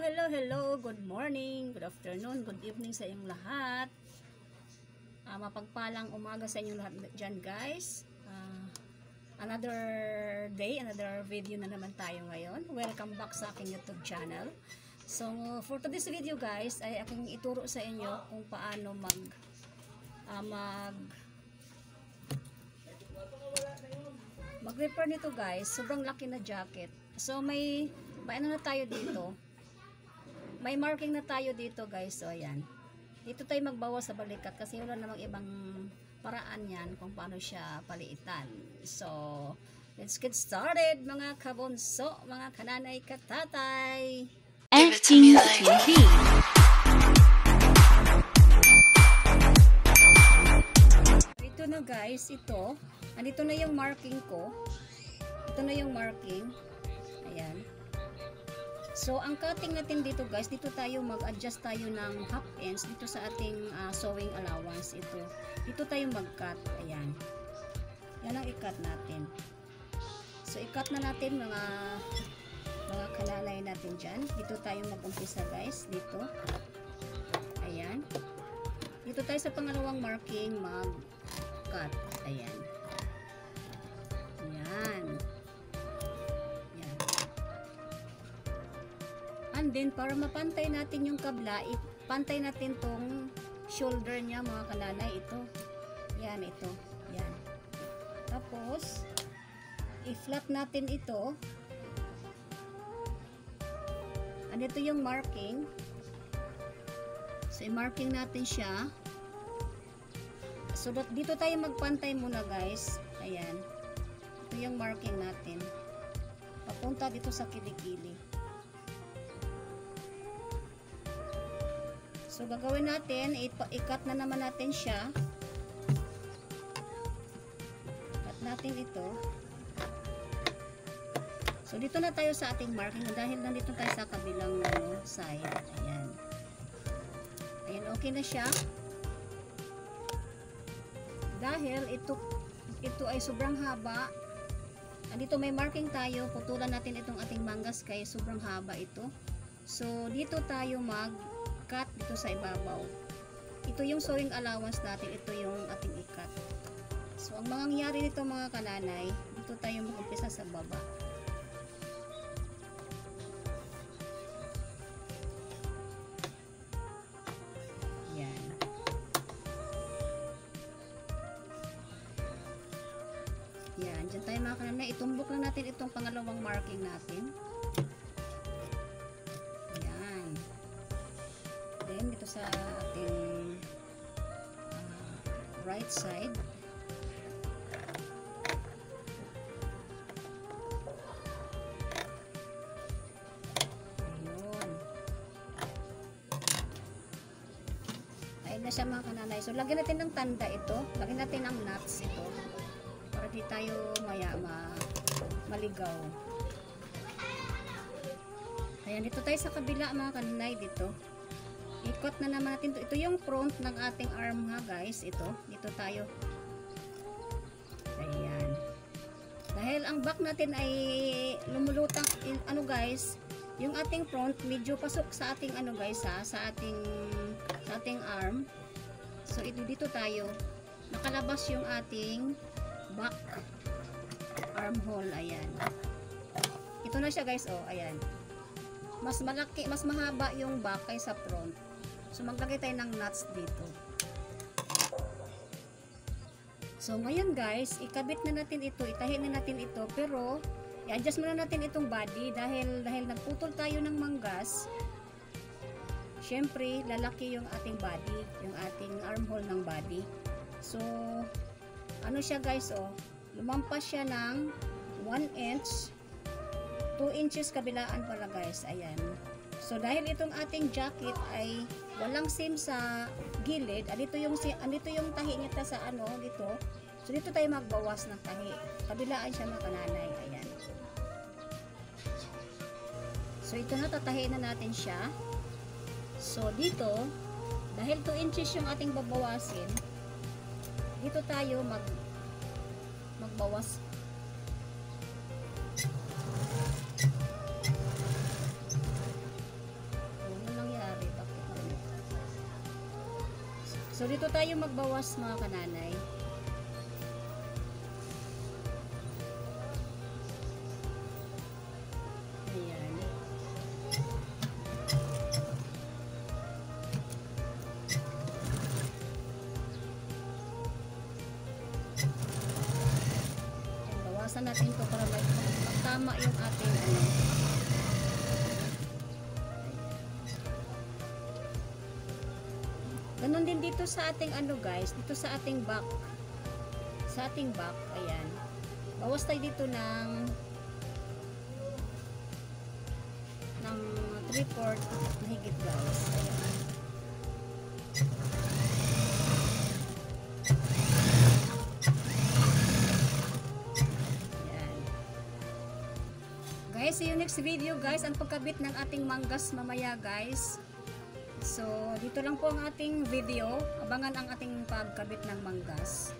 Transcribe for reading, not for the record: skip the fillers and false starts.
Hello, good morning, good afternoon, good evening sa inyong lahat. Mapagpalang umaga sa inyong lahat dyan guys. Another day, another video na naman tayo ngayon. Welcome back sa aking YouTube channel. So for today's video guys, ay aking ituro sa inyo kung paano mag-repair nito guys. Sobrang laki na jacket. So may ano na tayo dito. May marking na tayo dito guys. So ayan. Dito tayo magbawas sa balikat kasi wala namang ibang paraan yan kung paano siya paliitan. So let's get started mga kabonso, mga kananay katatay. FTV TV. Ito na guys, ito. Andito na yung marking ko. Ito na yung marking. Ayan. So, ang cutting natin dito guys, dito tayo mag-adjust tayo ng half inch dito sa ating sewing allowance. Dito tayo mag-cut. Ayan. Yan ang i-cut natin. So, i-cut na natin mga kanalay natin dyan. Dito tayo mag-umpisa guys. Dito. Ayan. Dito tayo sa pangalawang marking mag-cut. Ayan. Ayan. And then, para mapantay natin yung kabla, ipantay natin tong shoulder niya mga kananay. Ito. Yan, ito. Yan. Tapos, i-flat natin ito. Andito yung marking. So, i-marking natin siya. So, dito tayo magpantay muna guys. Ayan. Ito yung marking natin. Papunta dito sa kilikili. So, gagawin natin, i-cut na naman natin siya. Cut natin ito. So, dito na tayo sa ating marking dahil nandito tayo sa kabilang side. Ayan. Ayan, okay na siya. Dahil ito ay sobrang haba. Andito may marking tayo. Putulan natin itong ating manggas kaya sobrang haba ito. So, dito tayo cut dito sa ibabaw. Ito yung sewing allowance natin. Ito yung ating i-cut. So, ang mangyayari nito mga kananay, dito tayo mag-umpisa sa baba. Yan. Yan. Diyan tayo mga kananay. Itumbok lang natin itong pangalawang marking natin. Dito sa ating right side. Ayun. Ayun na siya mga kananay. So, lagyan natin ng tanda ito. Lagyan natin ng nuts ito. Para di tayo maligaw. Ayan, dito tayo sa kabila mga kananay dito. I-cut na naman natin ito. Ito yung front ng ating arm nga guys. Ito. Dito tayo. Ayan. Dahil ang back natin ay lumulutang ano guys, yung ating front medyo pasok sa ating ano guys sa ating arm. So ito dito tayo. Nakalabas yung ating back armhole. Ayan. Ito na siya guys. Oh, ayan. Mas malaki, mas mahaba yung back kaysa front. So, maglagay tayo ng nuts dito. So, ngayon guys, ikabit na natin ito, itahin na natin ito, pero i-adjust muna natin itong body dahil nagputol tayo ng manggas. Syempre, lalaki yung ating body, yung ating armhole ng body. So, ano siya guys, oh, lumampas siya ng 1 inch, 2 inches kabilaan pala guys. Ayan. So, dahil itong ating jacket ay walang seam sa gilid, andito yung tahi niya sa ano, dito. So, dito tayo magbawas ng tahi. Kabilaan siya mga kananay. Ayan. So, ito na, tatahiin na natin siya. So, dito, dahil 2 inches yung ating babawasin, dito tayo magbawas. So dito tayo magbawas mga kananay. Ayan. Ayan, bawasan natin to para magtama yung ating ano. Ganon din dito sa ating ano guys, dito sa ating back. Sa ating back, ayan. Bawas tayo dito ng 3/4 mahigit guys. Ayan. Ayan. Guys, see you next video guys. Ang pagkabit ng ating manggas mamaya guys. So, dito lang po ang ating video. Abangan ang ating pagkabit ng manggas.